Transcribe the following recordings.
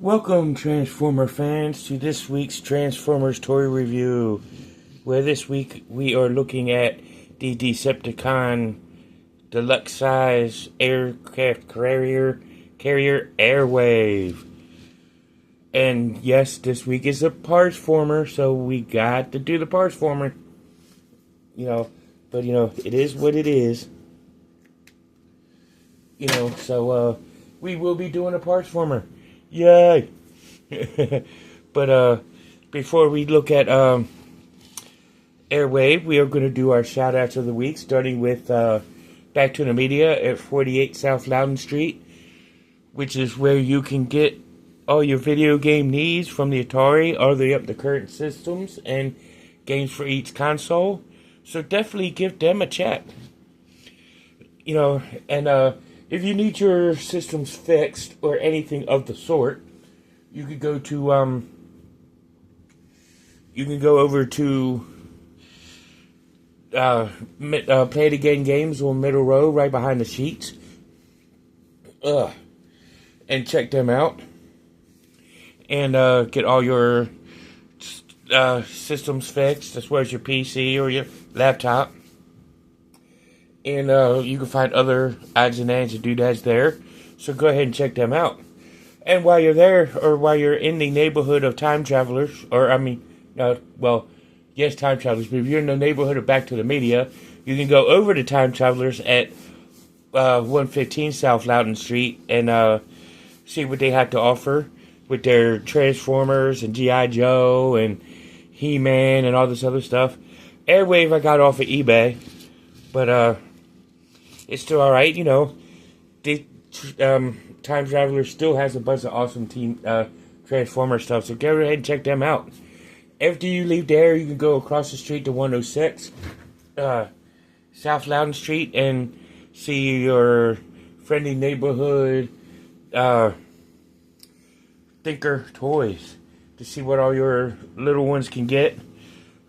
Welcome, Transformer fans, to this week's Transformers toy review, where this week we are looking at the Decepticon deluxe size aircraft carrier Airwave. And yes, this week is a Parsformer, so we got to do the Parsformer. But it is what it is. So we will be doing a Parsformer. Yay! But before we look at Airwave, we are going to do our shout-outs of the week, starting with Back to the Media at 48 South Loudon Street, which is where you can get all your video game needs from the Atari all the way up to current systems and games for each console. So definitely give them a check. If you need your systems fixed or anything of the sort, you could go to over to Play It Again Games on Middle Row, right behind the sheets. And check them out. And get all your systems fixed, as well as your PC or your laptop. And you can find other odds and ends and doodads there. So go ahead and check them out. And while you're there, or while you're in the neighborhood of Time Travelers, time travelers, but if you're in the neighborhood of Back to the Media, you can go over to Time Travelers at 115 South Loudon Street and see what they have to offer with their Transformers and G.I. Joe and He-Man and all this other stuff. Airwave I got off of eBay, but it's still alright, The Time Traveler still has a bunch of awesome team Transformer stuff, so go ahead and check them out. After you leave there, you can go across the street to 106 South Loudon Street and see your friendly neighborhood Thinker Toys to see what all your little ones can get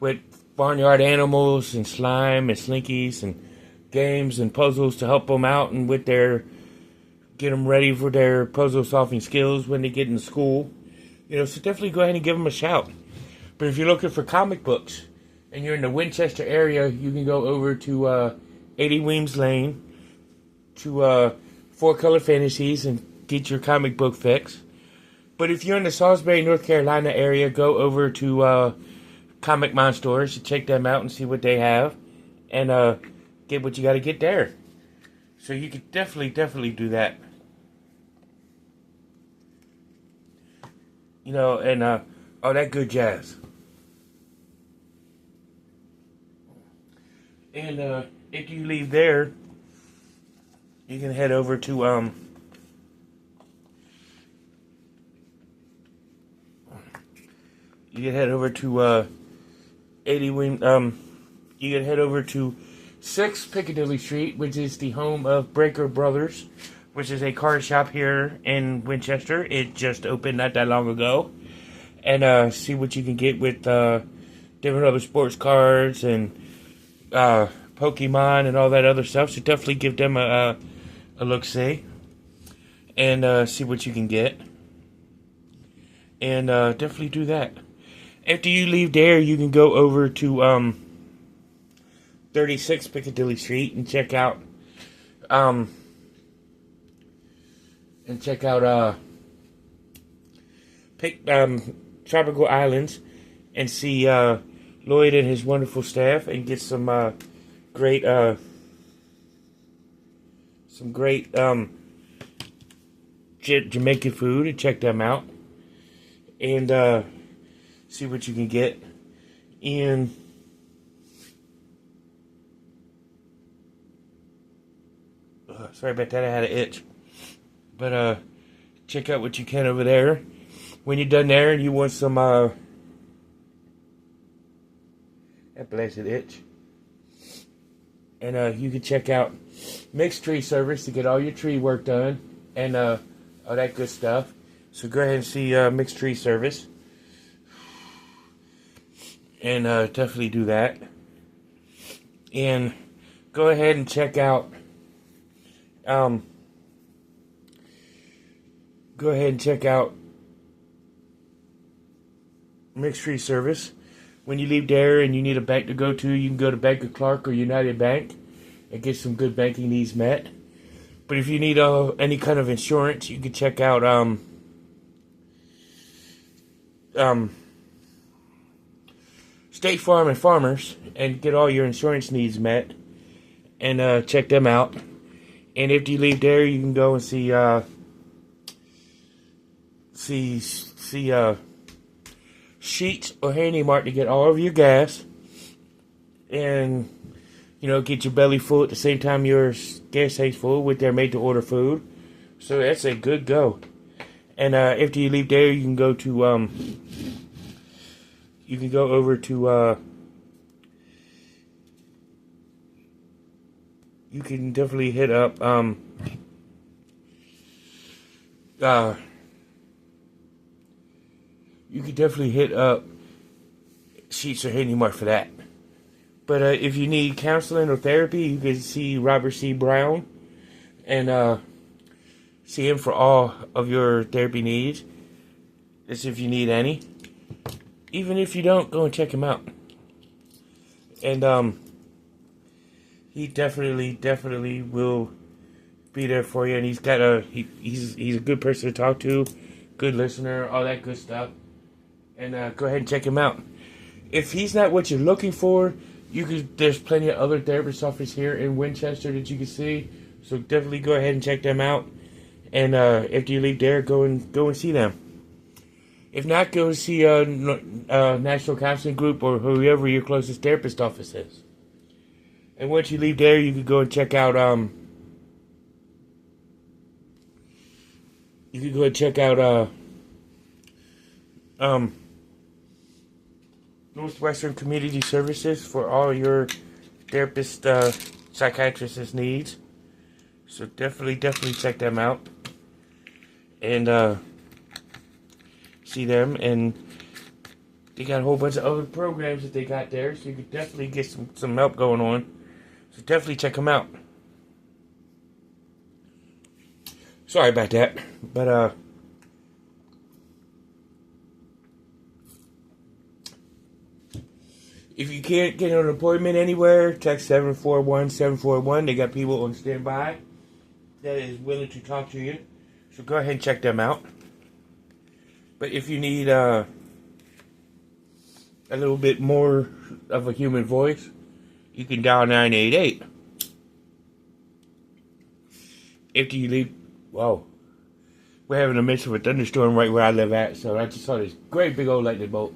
with barnyard animals and slime and slinkies and games and puzzles to help them out and with their get them ready for their puzzle solving skills when they get in school. So definitely go ahead and give them a shout. But if you're looking for comic books and you're in the Winchester area, you can go over to 80 Weems Lane to 4 Color Fantasies and get your comic book fix. But if you're in the Salisbury, North Carolina area, go over to Comic Monsters to check them out and see what they have and get what you got to get there. So you could definitely do that. All that good jazz. And if you leave there, you can head over to 80 Wing. You can head over to 6 Piccadilly Street, which is the home of Breaker Brothers, which is a car shop here in Winchester. It just opened not that long ago. And see what you can get with different other sports cars and Pokemon and all that other stuff. So definitely give them a look-see and see what you can get. And definitely do that. After you leave there, you can go over to 36 Piccadilly Street and check out Tropical Islands and see Lloyd and his wonderful staff and get some great Jamaican food and check them out and see what you can get. And sorry about that, I had an itch. But check out what you can over there. When you're done there and you want some that blasted itch. And you can check out Mixed Tree Service to get all your tree work done and all that good stuff. So go ahead and see Mixed Tree Service. And definitely do that. And go ahead and check out mixed free service. When you leave there and you need a bank to go to, you can go to Bank of Clark or United Bank and get some good banking needs met. But if you need any kind of insurance, you can check out State Farm and Farmers and get all your insurance needs met and check them out. And if you leave there, you can go and see Sheets or Handy Mart to get all of your gas and, get your belly full at the same time your gas tank's full with their made-to-order food. So that's a good go. And after you leave there, you can go to over to you can definitely hit up Sheets or Handy Mart for that. But if you need counseling or therapy, you can see Robert C. Brown and see him for all of your therapy needs. That's if you need any. Even if you don't, go and check him out. And he definitely will be there for you. And he's got he's a good person to talk to, good listener, all that good stuff. And go ahead and check him out. If he's not what you're looking for, there's plenty of other therapist offices here in Winchester that you can see. So definitely go ahead and check them out. And after you leave there, go and see them. If not, go see a National Counseling Group or whoever your closest therapist office is. And once you leave there, you can go and check out Northwestern Community Services for all your therapist, psychiatrist needs. So definitely check them out and see them. And they got a whole bunch of other programs that they got there, so you could definitely get some help going on. So definitely check them out. Sorry about that, but if you can't get an appointment anywhere, text 741-741. They got people on standby that is willing to talk to you. So go ahead and check them out. But if you need a little bit more of a human voice, you can dial 988. After you leave, whoa, we're having a midst of a thunderstorm right where I live at, so I just saw this great big old lightning bolt.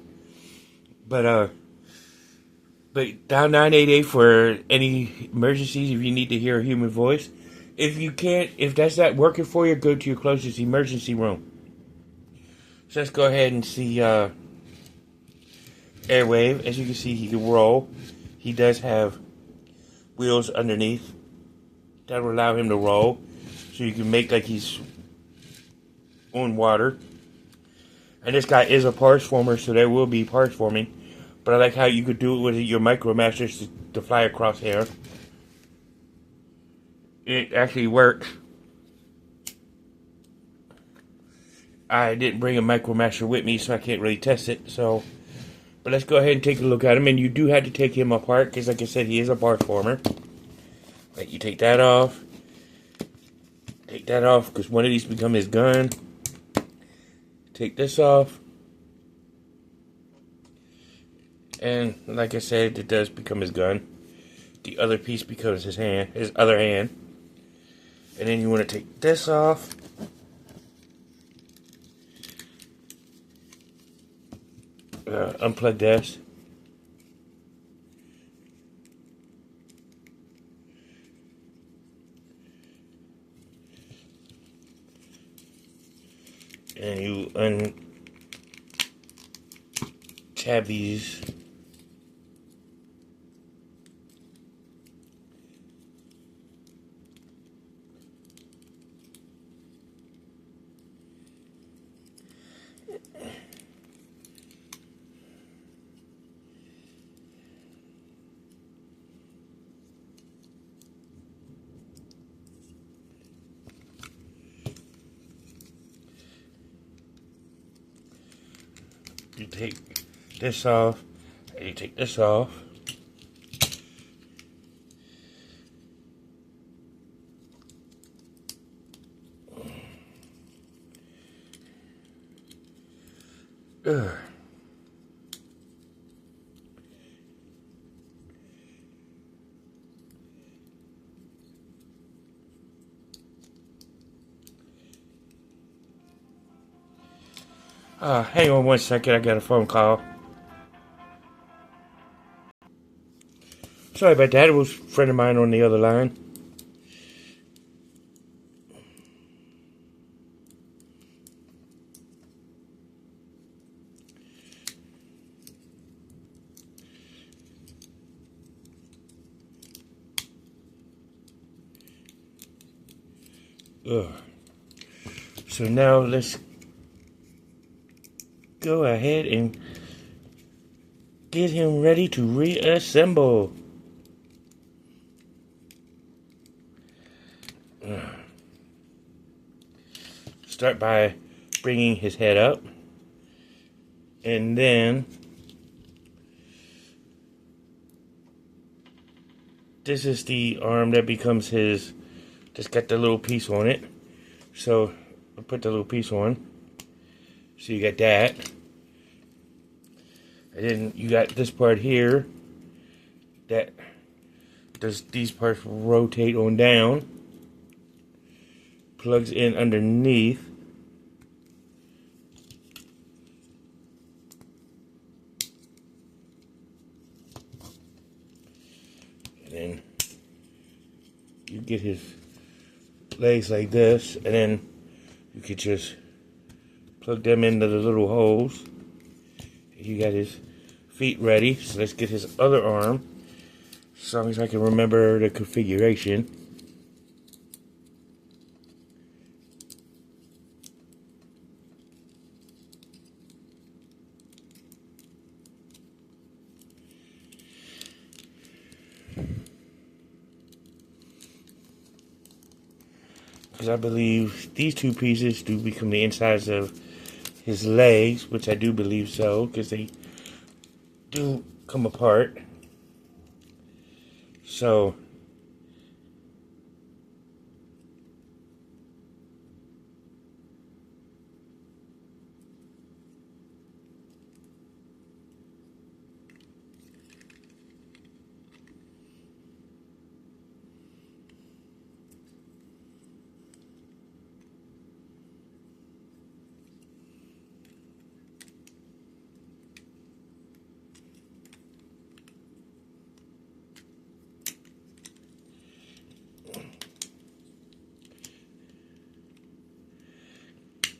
But dial 988 for any emergencies if you need to hear a human voice. If that's not working for you, go to your closest emergency room. So let's go ahead and see Airwave. As you can see, he can roll. He does have wheels underneath that will allow him to roll. So you can make like he's on water. And this guy is a parts former, so there will be parts forming. But I like how you could do it with your MicroMasters to fly across here. It actually works. I didn't bring a MicroMaster with me, so I can't really test it. But let's go ahead and take a look at him. And you do have to take him apart, because like I said, he is a part former. Like, you take that off. Take that off, because one of these become his gun. Take this off. And like I said, it does become his gun. The other piece becomes his other hand. And then you want to take this off. Unplug this. And you untab these. You take this off. You take this off. Ugh. Hang on 1 second, I got a phone call. Sorry about that, it was a friend of mine on the other line. Ugh. So now let's go ahead and get him ready to reassemble. Start by bringing his head up, and then this is the arm that becomes his. Just got the little piece on it, so I'll put the little piece on. So you got that, and then you got this part here that does these parts rotate on down, plugs in underneath, and then you get his legs like this, and then you could just plug them into the little holes. You got his feet ready, so let's get his other arm, as long as I can remember the configuration. Because I believe these two pieces do become the insides of his legs, which I do believe so, because they do come apart. So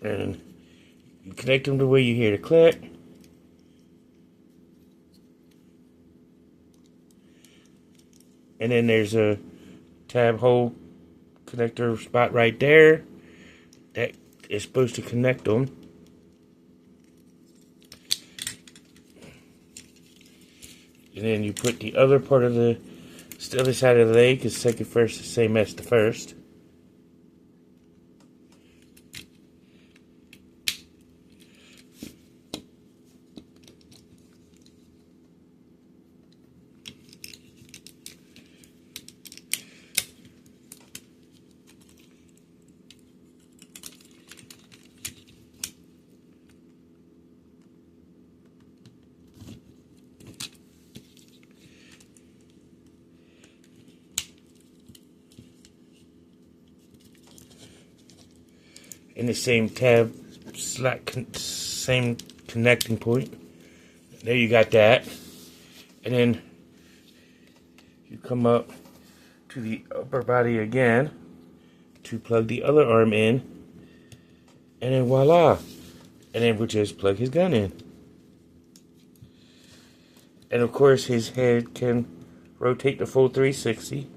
and you connect them the way you hear the click. And then there's a tab hole connector spot right there that is supposed to connect them. And then you put the other part of the other side of the leg, because second first the same as the first. In the same tab slot, same connecting point. There you got that. And then you come up to the upper body again to plug the other arm in, and then voila. And then we'll just plug his gun in. And of course his head can rotate the full 360.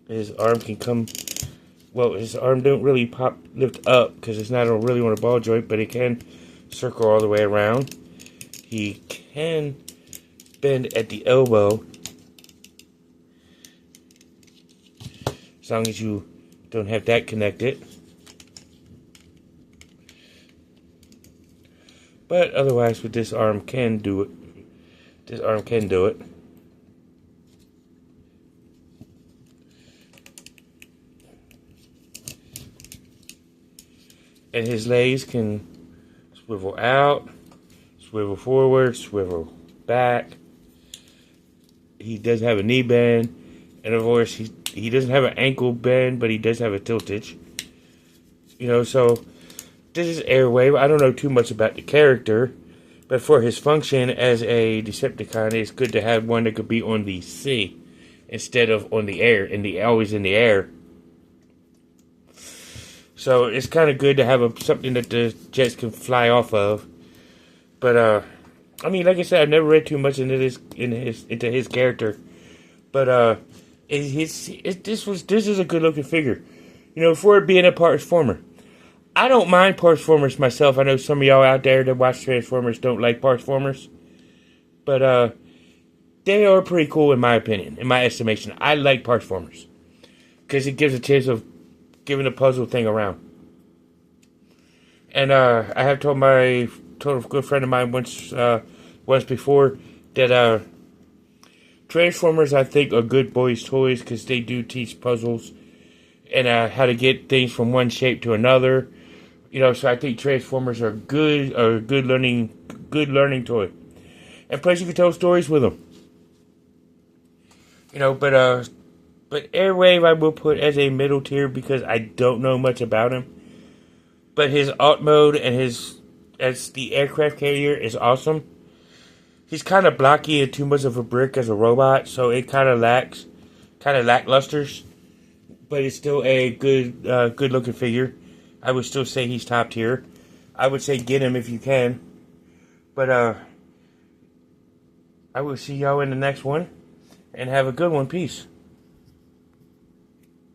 His arm can come. Well, his arm don't really lift up because it's not really on a ball joint, but it can circle all the way around. He can bend at the elbow, as long as you don't have that connected. But otherwise, with this arm can do it. This arm can do it. And his legs can swivel out, swivel forward, swivel back. He does have a knee bend, and of course he doesn't have an ankle bend, but he does have a tiltage. You know, so this is Airwave. I don't know too much about the character, but for his function as a Decepticon, it's good to have one that could be on the sea instead of on the air, always in the air. So it's kind of good to have something that the jets can fly off of. But I mean, like I said, I've never read too much into his character. But this is a good looking figure. You know, for it being a Transformer. I don't mind Transformers myself. I know some of y'all out there that watch Transformers don't like Transformers. But they are pretty cool in my opinion, in my estimation. I like Transformers. Because it gives a chance of giving the puzzle thing around. And I have told my good friend of mine once before that Transformers, I think, are good boys' toys because they do teach puzzles and how to get things from one shape to another. You know, so I think Transformers are a good learning toy. And plus, you can tell stories with them. You know, but Airwave I will put as a middle tier because I don't know much about him. But his alt mode and as the aircraft carrier is awesome. He's kind of blocky and too much of a brick as a robot, so it kind of lacklusters. But it's still a good looking figure. I would still say he's top tier. I would say get him if you can. But I will see y'all in the next one. And have a good one. Peace.